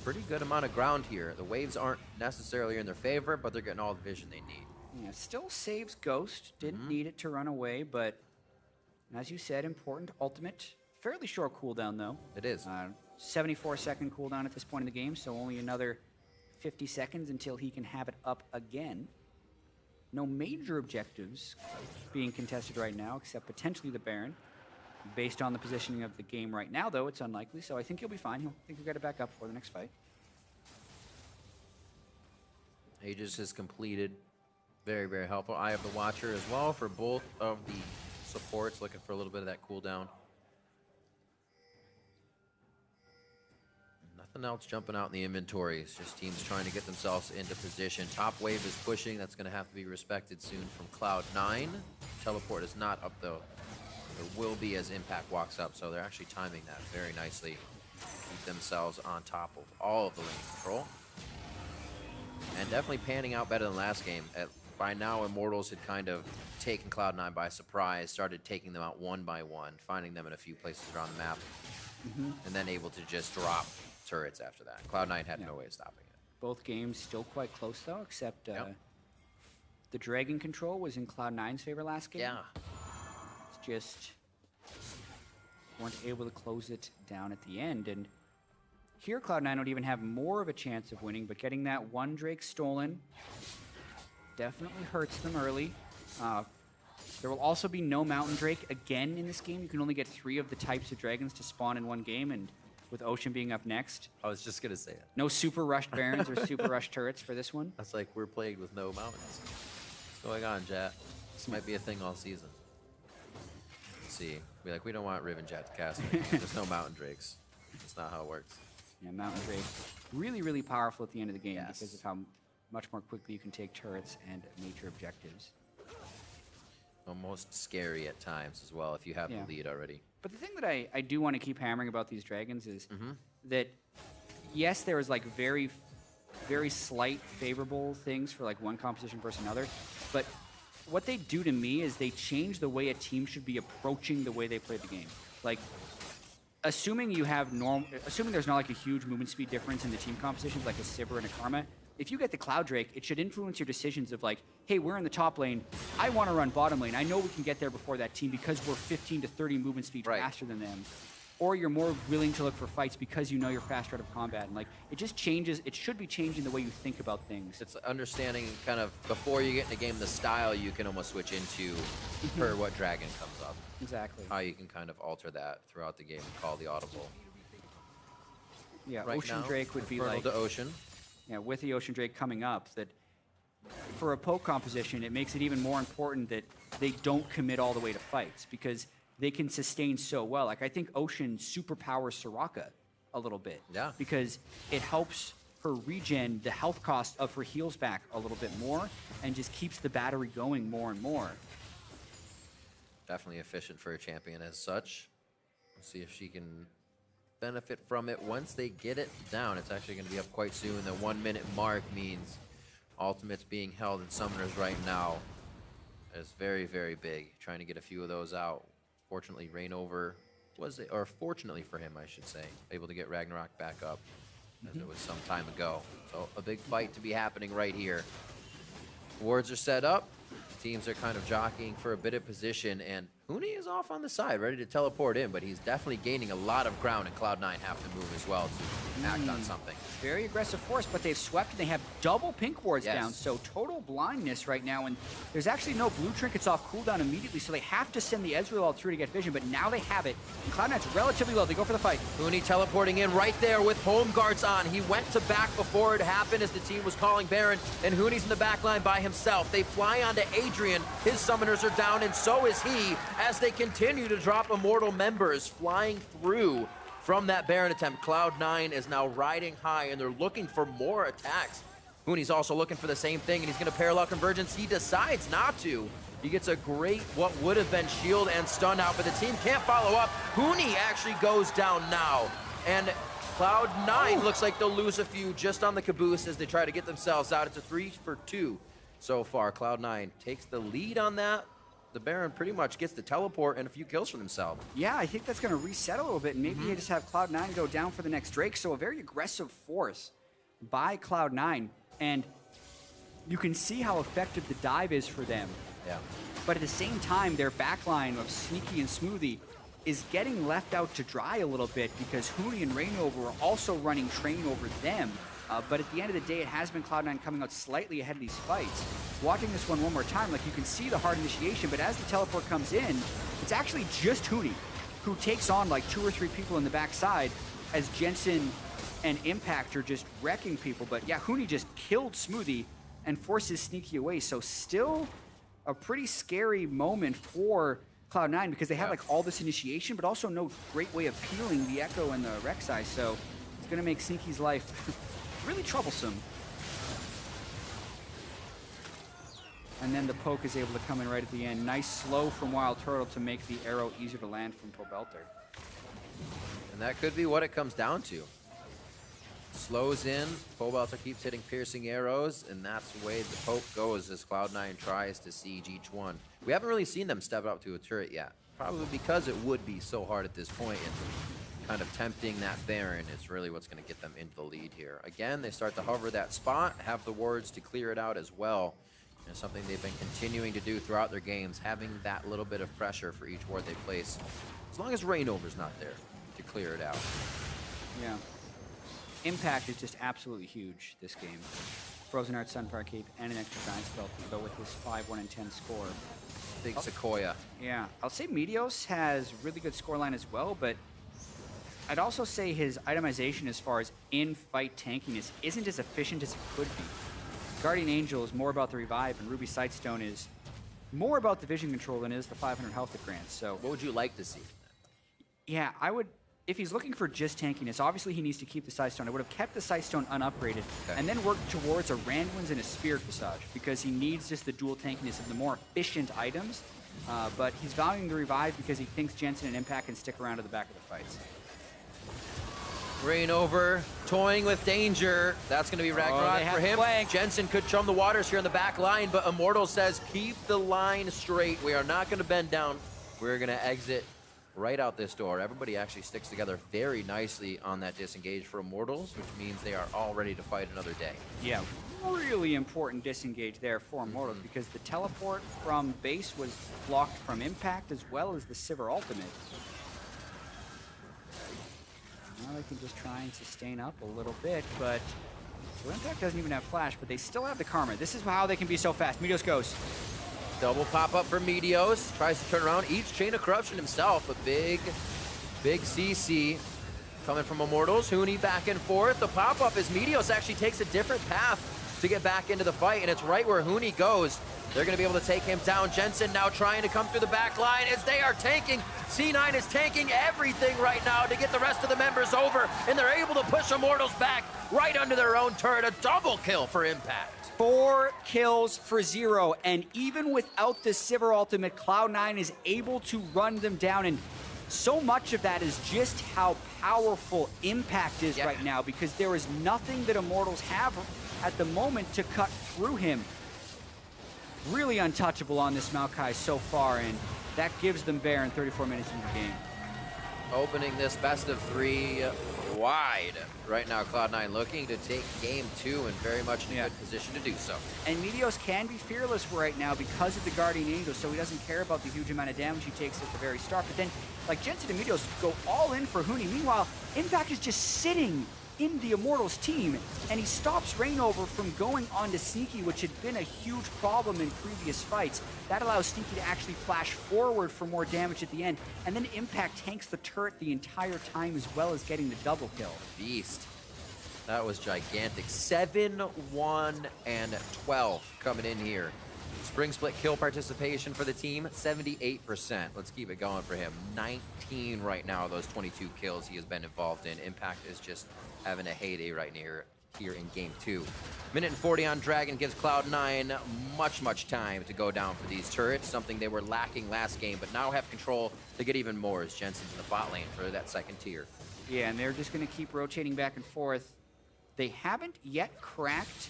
pretty good amount of ground here. The waves aren't necessarily in their favor, but they're getting all the vision they need. Yeah, still saves Ghost. Didn't need it to run away, but as you said, important ultimate. Fairly short cooldown, though. It is. 74-second cooldown at this point in the game, so only another 50 seconds until he can have it up again. No major objectives being contested right now, except potentially the Baron. Based on the positioning of the game right now, though, it's unlikely, so I think he'll be fine. I think he'll get it back up for the next fight. Aegis is completed. Very, very helpful. Eye of the Watcher as well for both of the supports, looking for a little bit of that cooldown. Nothing else jumping out in the inventory. It's just teams trying to get themselves into position. Top wave is pushing. That's going to have to be respected soon from Cloud9. Teleport is not up, though. There will be as Impact walks up, so they're actually timing that very nicely. Keep themselves on top of all of the lane control. And definitely panning out better than last game. By now, Immortals had kind of taken Cloud9 by surprise, started taking them out one by one, finding them in a few places around the map, and then able to just drop turrets after that. Cloud9 had no way of stopping it. Both games still quite close, though, except the Dragon control was in Cloud9's favor last game. Yeah. It's just weren't able to close it down at the end. And here, Cloud9 would even have more of a chance of winning, but getting that one Drake stolen definitely hurts them early. There will also be no Mountain Drake again in this game. You can only get 3 of the types of dragons to spawn in one game, and with Ocean being up next. I was just going to say it. No super rushed Barons or super rushed turrets for this one. That's like we're plagued with no mountains. What's going on, Jet? This might be a thing all season. Let's see. Be like, we don't want Riven Jet to cast me. There's no Mountain Drakes. That's not how it works. Yeah, Mountain Drake, really, really powerful at the end of the game Yes. because of how much more quickly you can take turrets and major objectives. Almost scary at times as well if you have the lead already. But the thing that I do want to keep hammering about these dragons is that, yes, there is like very, very slight favorable things for like one composition versus another, but what they do to me is they change the way a team should be approaching the way they play the game. Like, assuming there's not like a huge movement speed difference in the team compositions like a Sivir and a Karma, if you get the Cloud Drake, it should influence your decisions of like, hey, we're in the top lane. I want to run bottom lane. I know we can get there before that team because we're 15 to 30 movement speed faster than them. Or you're more willing to look for fights because you know you're faster out of combat. And like, it just changes. It should be changing the way you think about things. It's understanding kind of before you get in the game, the style you can almost switch into per what dragon comes up. Exactly. How you can kind of alter that throughout the game and call the audible. Yeah, Right Ocean now, Drake would be Infernal like... to Ocean. Yeah, with the Ocean Drake coming up, that for a poke composition, it makes it even more important that they don't commit all the way to fights because they can sustain so well. Like, I think Ocean superpowers Soraka a little bit. Yeah. Because it helps her regen the health cost of her heals back a little bit more and just keeps the battery going more and more. Definitely efficient for a champion as such. Let's see if she can benefit from it once they get it down. It's actually going to be up quite soon. The 1 minute mark means ultimates being held in summoners right now is very, very big. Trying to get a few of those out. Fortunately, Reignover fortunately for him, I should say, able to get Ragnarok back up as it was some time ago. So a big fight to be happening right here. Wards are set up. Teams are kind of jockeying for a bit of position, and Huni is off on the side, ready to teleport in, but he's definitely gaining a lot of ground, and Cloud9 have to move as well to act on something. Very aggressive force, but they've swept and they have double pink wards down, so total blindness right now, and there's actually no blue trinkets off cooldown immediately, so they have to send the Ezreal through to get vision, but now they have it, and Cloud9's relatively low. They go for the fight. Huni teleporting in right there with home guards on. He went to back before it happened as the team was calling Baron, and Huni's in the back line by himself. They fly onto Adrian. His summoners are down, and so is he, as they continue to drop Immortal members flying through from that Baron attempt. Cloud9 is now riding high, and they're looking for more attacks. Huni's also looking for the same thing, and he's going to parallel convergence. He decides not to. He gets a great, what would have been shield and stun out, but the team can't follow up. Huni actually goes down now, and Cloud9 looks like they'll lose a few just on the caboose as they try to get themselves out. It's a 3 for 2 so far. Cloud9 takes the lead on that. The Baron pretty much gets the teleport and a few kills for themselves. Yeah, I think that's going to reset a little bit, and maybe they just have Cloud9 go down for the next Drake. So a very aggressive force by Cloud9, and you can see how effective the dive is for them. Yeah. But at the same time, their backline of Sneaky and Smoothie is getting left out to dry a little bit because Huni and Reignover are also running train over them. But at the end of the day, it has been Cloud9 coming out slightly ahead of these fights. Watching this one more time, like you can see the hard initiation, but as the teleport comes in, it's actually just Huni who takes on like 2 or 3 people in the backside as Jensen and Impact are just wrecking people. But yeah, Huni just killed Smoothie and forces Sneaky away. So still a pretty scary moment for Cloud9 because they have like all this initiation, but also no great way of peeling the Echo and the Rek'Sai. So It's going to make Sneaky's life really troublesome. And then the poke is able to come in right at the end. Nice slow from Wild Turtle to make the arrow easier to land from Pobelter. And that could be what it comes down to. Slows in, Pobelter keeps hitting piercing arrows, and that's the way the poke goes as Cloud9 tries to siege each one. We haven't really seen them step up to a turret yet, probably because it would be so hard at this point, and kind of tempting that Baron is really what's going to get them into the lead here. Again, they start to hover that spot, have the wards to clear it out as well. And something they've been continuing to do throughout their games, having that little bit of pressure for each ward they place, as long as Rainover's not there to clear it out. Yeah. Impact is just absolutely huge this game. Frozen Heart, Sunfire Cape, and an extra Giant Spell to go with his 5-1-10 score. Big Sequoia. Yeah, I'll say Meteos has really good scoreline as well, but I'd also say his itemization as far as in-fight tankiness isn't as efficient as it could be. Guardian Angel is more about the revive, and Ruby Sightstone is more about the vision control than it is the 500 health it grants. So, what would you like to see? Yeah, I would. If he's looking for just tankiness, obviously he needs to keep the Sightstone. I would have kept the Sightstone unupgraded, and then worked towards a Randuin's and a Spirit Visage, because he needs just the dual tankiness of the more efficient items. But he's valuing the revive because he thinks Jensen and Impact can stick around to the back of the fights. Rainover, toying with danger. That's going to be Ragnarok for him. Flank. Jensen could chum the waters here on the back line, but Immortals says, keep the line straight. We are not going to bend down. We're going to exit right out this door. Everybody actually sticks together very nicely on that disengage for Immortals, which means they are all ready to fight another day. Yeah, really important disengage there for Immortals, because the teleport from base was blocked from Impact as well as the Sivir ultimate. Now they can just try and sustain up a little bit, but so Impact doesn't even have flash, but they still have the Karma. This is how they can be so fast. Meteos goes. Double pop-up for Meteos. Tries to turn around. Eats Chain of Corruption himself. A big CC coming from Immortals. Huni back and forth. The pop-up as Meteos actually takes a different path to get back into the fight, and it's right where Huni goes. They're going to be able to take him down. Jensen now trying to come through the back line as they are tanking. C9 is tanking everything right now to get the rest of the members over, and they're able to push Immortals back right under their own turret. A double kill for Impact. 4 kills for 0, and even without the Sivir ultimate, Cloud9 is able to run them down, and so much of that is just how powerful Impact is right now, because there is nothing that Immortals have at the moment to cut through him. Really untouchable on this Maokai so far, and that gives them Baron 34 minutes into the game. Opening this best of 3 wide. Right now, Cloud9 looking to take game 2 and very much in a good position to do so. And Meteos can be fearless right now because of the Guardian Angel, so he doesn't care about the huge amount of damage he takes at the very start. But then, like, Jensen and Meteos go all in for Huni. Meanwhile, Impact is just sitting in the Immortals team, and he stops Rainover from going on to Sneaky, which had been a huge problem in previous fights. That allows Sneaky to actually flash forward for more damage at the end, and then Impact tanks the turret the entire time as well as getting the double kill. Beast. That was gigantic. 7, 1, and 12 coming in here. Spring split kill participation for the team, 78%. Let's keep it going for him. 19 right now, those 22 kills he has been involved in. Impact is just having a heyday right here in game 2. Minute and 40 on Dragon gives Cloud9 much time to go down for these turrets, something they were lacking last game, but now have control to get even more as Jensen's in the bot lane for that second tier. Yeah, and they're just going to keep rotating back and forth. They haven't yet cracked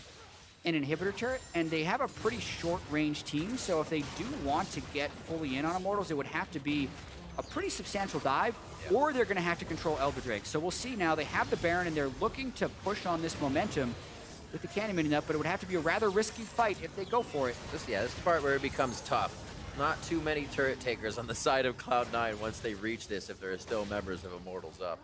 an inhibitor turret, and they have a pretty short-range team, so if they do want to get fully in on Immortals, it would have to be a pretty substantial dive, or they're going to have to control Elder Drake. So we'll see now. They have the Baron, and they're looking to push on this momentum with the Candyman up, but it would have to be a rather risky fight if they go for it. This is the part where it becomes tough. Not too many turret takers on the side of Cloud9 once they reach this, if there are still members of Immortals up.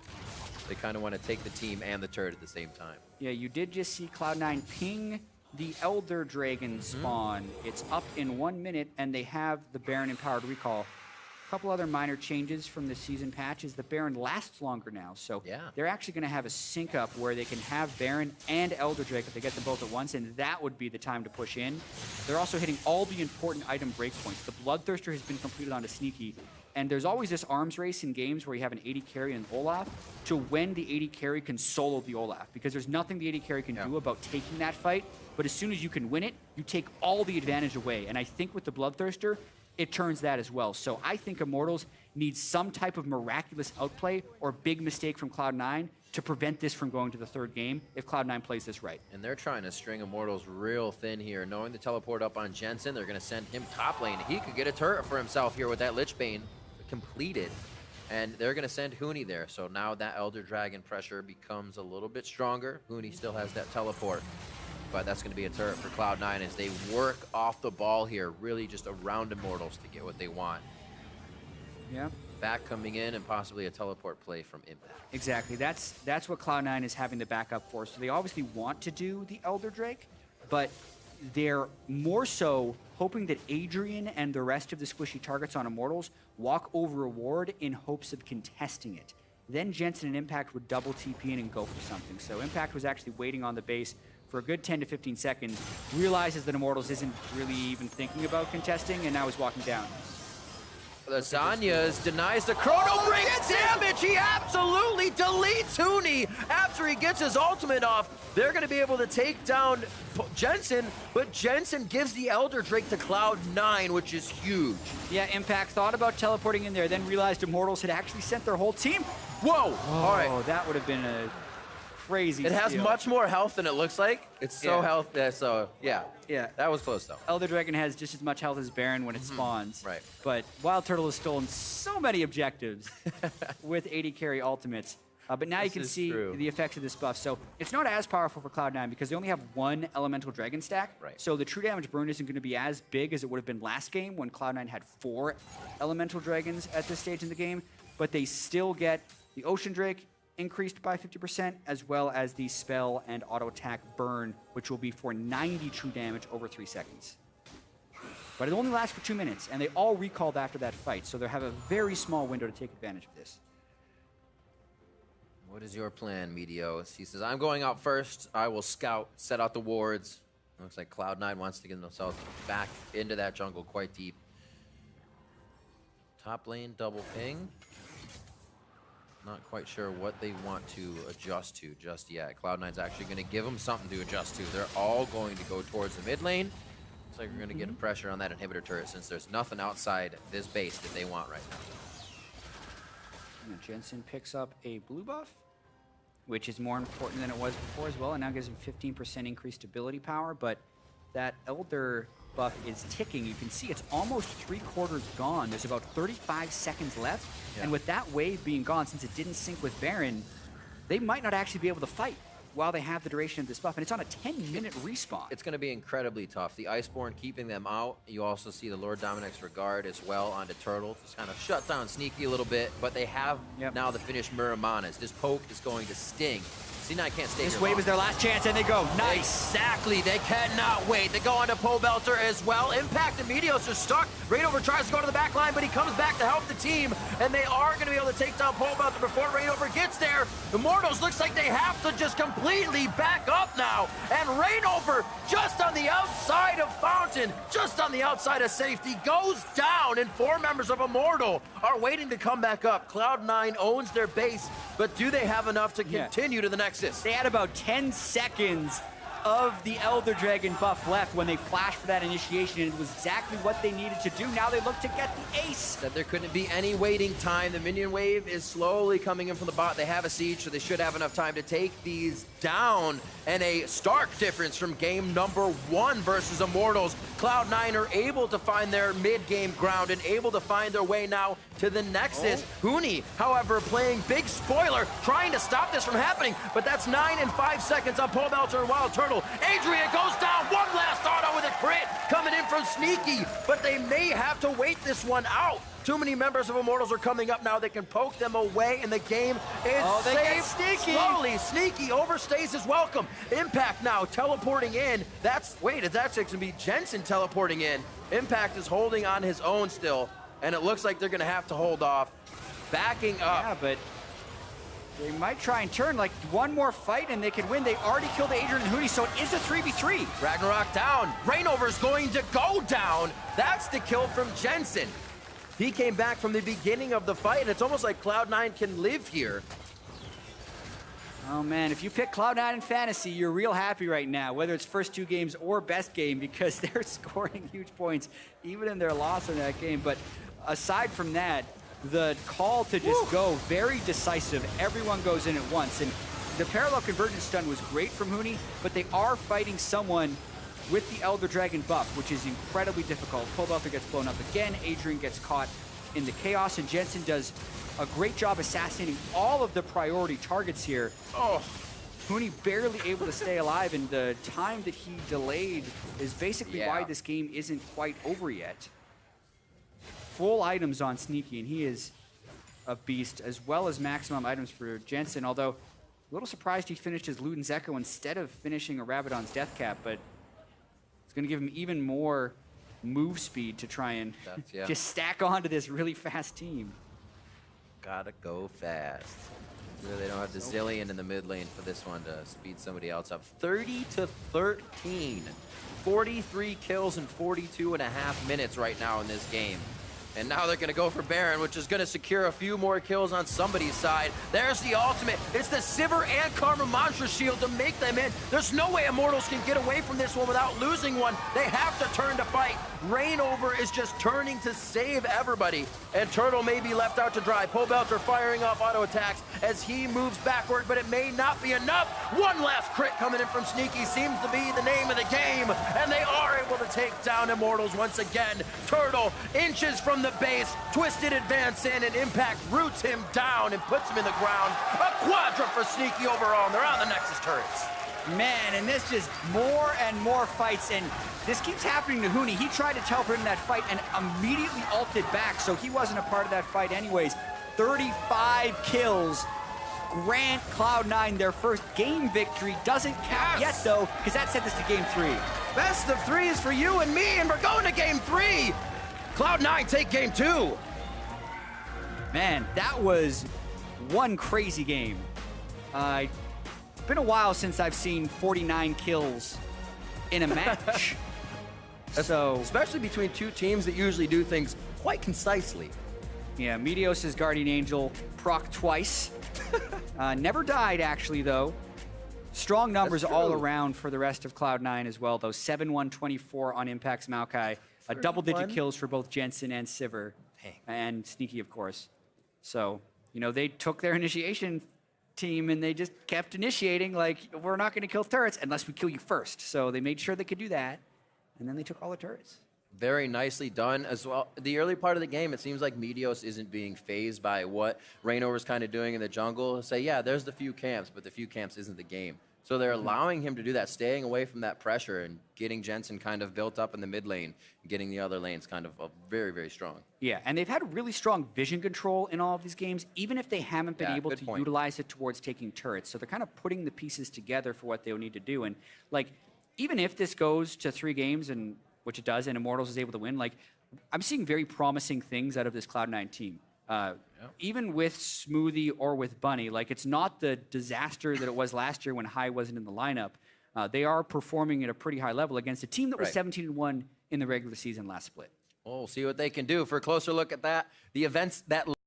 They kind of want to take the team and the turret at the same time. Yeah, you did just see Cloud9 ping the Elder Dragon spawn. It's up in 1 minute, and they have the Baron Empowered Recall couple other minor changes from the season patch is the Baron lasts longer now. So Yeah. they're actually going to have a sync up where they can have Baron and Elder Drake if they get them both at once, and that would be the time to push in. They're also hitting all the important item breakpoints. The Bloodthirster has been completed onto Sneaky, and there's always this arms race in games where you have an AD carry and Olaf to when the AD carry can solo the Olaf, because there's nothing the AD carry can do about taking that fight, but as soon as you can win it, you take all the advantage away. And I think with the Bloodthirster, it turns that as well. So I think Immortals need some type of miraculous outplay or big mistake from Cloud9 to prevent this from going to the third game if Cloud9 plays this right. And they're trying to string Immortals real thin here. Knowing the teleport up on Jensen, they're going to send him top lane. He could get a turret for himself here with that Lich Bane completed. And they're going to send Huni there. So now that Elder Dragon pressure becomes a little bit stronger. Huni still has that teleport. But that's going to be a turret for Cloud9 as they work off the ball here, really just around Immortals to get what they want. Yeah. Back coming in and possibly a teleport play from Impact. Exactly. That's what Cloud9 is having the backup for. So they obviously want to do the Elder Drake, but they're more so hoping that Adrian and the rest of the squishy targets on Immortals walk over a ward in hopes of contesting it. Then Jensen and Impact would double TP in and go for something. So Impact was actually waiting on the base for a good 10 to 15 seconds, realizes that Immortals isn't really even thinking about contesting, and now is walking down. Lasagnas denies the chrono bring damage. He absolutely deletes Huni after he gets his ultimate off. They're going to be able to take down Jensen, but Jensen gives the Elder Drake to Cloud9, which is huge. Yeah, Impact thought about teleporting in there, then realized Immortals had actually sent their whole team. Whoa! All right. Oh, that would have been a crazy It has steal. much more health than it looks like. It's so healthy. So, yeah. Yeah. That was close, though. Elder Dragon has just as much health as Baron when it spawns. Right. But Wild Turtle has stolen so many objectives with AD carry ultimates. But now you can see the effects of this buff. So it's not as powerful for Cloud9 because they only have one elemental dragon stack. Right. So the true damage burn isn't going to be as big as it would have been last game when Cloud9 had 4 elemental dragons at this stage in the game. But they still get the Ocean Drake increased by 50%, as well as the spell and auto attack burn, which will be for 90 true damage over 3 seconds. But it only lasts for 2 minutes, and they all recalled after that fight, so they have a very small window to take advantage of this. What is your plan, Meteos? He says, I'm going out first. I will scout, set out the wards. Looks like Cloud9 wants to get themselves back into that jungle quite deep. Top lane, double ping. Not quite sure what they want to adjust to just yet. Cloud9's actually going to give them something to adjust to. They're all going to go towards the mid lane. Looks like we're going to get a pressure on that inhibitor turret since there's nothing outside this base that they want right now. And Jensen picks up a blue buff, which is more important than it was before as well, and now gives him 15% increased ability power, but that Elder buff is ticking. You can see it's almost 3/4 gone. There's about 35 seconds left, and with that wave being gone, since it didn't sync with Baron, they might not actually be able to fight while they have the duration of this buff, and it's on a 10-minute respawn. It's going to be incredibly tough. The Iceborne keeping them out. You also see the Lord Dominic's Regard as well onto Turtle. Just kind of shut down Sneaky a little bit, but they have now the finished Muramanas. This poke is going to sting. See, now I can't stay This here wave long. is their last chance, and they go. Nice. Exactly. They cannot wait. They go on to Pole Belter as well. Impact and Meteos are stuck. Rainover tries to go to the back line, but he comes back to help the team, and they are going to be able to take down Pole Belter before Rainover gets there. Immortals looks like they have to just completely back up now, and Rainover just on the outside of Fountain, just on the outside of safety, goes down, and 4 members of Immortal are waiting to come back up. Cloud9 owns their base, but do they have enough to continue to the Nexus? They had about 10 seconds of the Elder Dragon buff left when they flashed for that initiation, and it was exactly what they needed to do. Now they look to get the ace. That there couldn't be any waiting time. The minion wave is slowly coming in from the bot. They have a siege, so they should have enough time to take these down. And a stark difference from game number 1 versus Immortals. Cloud9 are able to find their mid-game ground and able to find their way now to the Nexus. Huni, however, playing big spoiler, trying to stop this from happening, but that's 9 and 5 seconds on Pole Belter and Wild Turtle. Adrian goes down, one last auto with a crit coming in from Sneaky, but they may have to wait this one out. Too many members of Immortals are coming up now. They can poke them away, and the game is saved. Sneaky. Slowly, Sneaky overstays his welcome. Impact now teleporting in. It's actually going to be Jensen teleporting in. Impact is holding on his own still, and it looks like they're going to have to hold off. Backing up. Yeah, but they might try and turn, like, one more fight and they can win. They already killed Adrian and Hootie, so it is a 3v3. Ragnarok down. Reignover's going to go down. That's the kill from Jensen. He came back from the beginning of the fight, and it's almost like Cloud9 can live here. Oh man, if you pick Cloud9 in fantasy, you're real happy right now, whether it's first 2 games or best game, because they're scoring huge points, even in their loss in that game. But aside from that, the call to just go very decisive. Everyone goes in at once. And the parallel convergence stun was great from Huni, but they are fighting someone with the Elder Dragon buff, which is incredibly difficult. Pobelter gets blown up again. Adrian gets caught in the chaos, and Jensen does a great job assassinating all of the priority targets here. Oh, Huni barely able to stay alive, and the time that he delayed is basically why this game isn't quite over yet. Full items on Sneaky, and he is a beast, as well as maximum items for Jensen, although a little surprised he finished his Luden's Echo instead of finishing a Rabadon's Death Cap, but it's going to give him even more move speed to try and just stack onto this really fast team. Gotta go fast. They don't have the zillion in the mid lane for this one to speed somebody else up. 30-13. 43 kills in 42.5 minutes right now in this game. And now they're going to go for Baron, which is going to secure a few more kills on somebody's side. There's the ultimate. It's the Sivir and Karma Mantra Shield to make them in. There's no way Immortals can get away from this one without losing one. They have to turn to fight. Reignover is just turning to save everybody. And Turtle may be left out to dry. Pobelter firing off auto attacks as he moves backward, but it may not be enough. One last crit coming in from Sneaky seems to be the name of the game. And they are able to take down Immortals once again. Turtle inches from the base, Twisted advance in, and Impact roots him down and puts him in the ground. A quadra for Sneaky overall, and they're on the Nexus turrets. Man, and this just more and more fights, and this keeps happening to Huni. He tried to teleport in that fight and immediately ulted back, so he wasn't a part of that fight anyways. 35 kills. Grant Cloud9 their first game victory. Doesn't count yet, though, because that sent us to game 3. Best of 3 is for you and me, and we're going to game 3. Cloud9 take game 2. Man, that was one crazy game. It's been a while since I've seen 49 kills in a match. So, especially between two teams that usually do things quite concisely. Yeah, Meteos' Guardian Angel proc twice. Never died, actually, though. Strong numbers all around for the rest of Cloud9 as well, though. 7-1-24 on Impact's Maokai. Double-digit kills for both Jensen and Sivir. And Sneaky, of course. So, you know, they took their initiation team and they just kept initiating, like, we're not going to kill turrets unless we kill you first. So they made sure they could do that, and then they took all the turrets. Very nicely done as well. The early part of the game, it seems like Meteos isn't being phased by what Reignover's kind of doing in the jungle. Say, yeah, there's the few camps, but the few camps isn't the game. So they're allowing him to do that, staying away from that pressure and getting Jensen kind of built up in the mid lane, getting the other lanes kind of very, very strong. Yeah, and they've had really strong vision control in all of these games, even if they haven't been able to utilize it towards taking turrets. So they're kind of putting the pieces together for what they'll need to do. And, like, even if this goes to 3 games, and which it does, and Immortals is able to win, like, I'm seeing very promising things out of this Cloud9 team. Even with Smoothie or with Bunny, like, it's not the disaster that it was last year when High wasn't in the lineup. They are performing at a pretty high level against a team that was 17-1 in the regular season last split. We'll see what they can do. For a closer look at that, the events that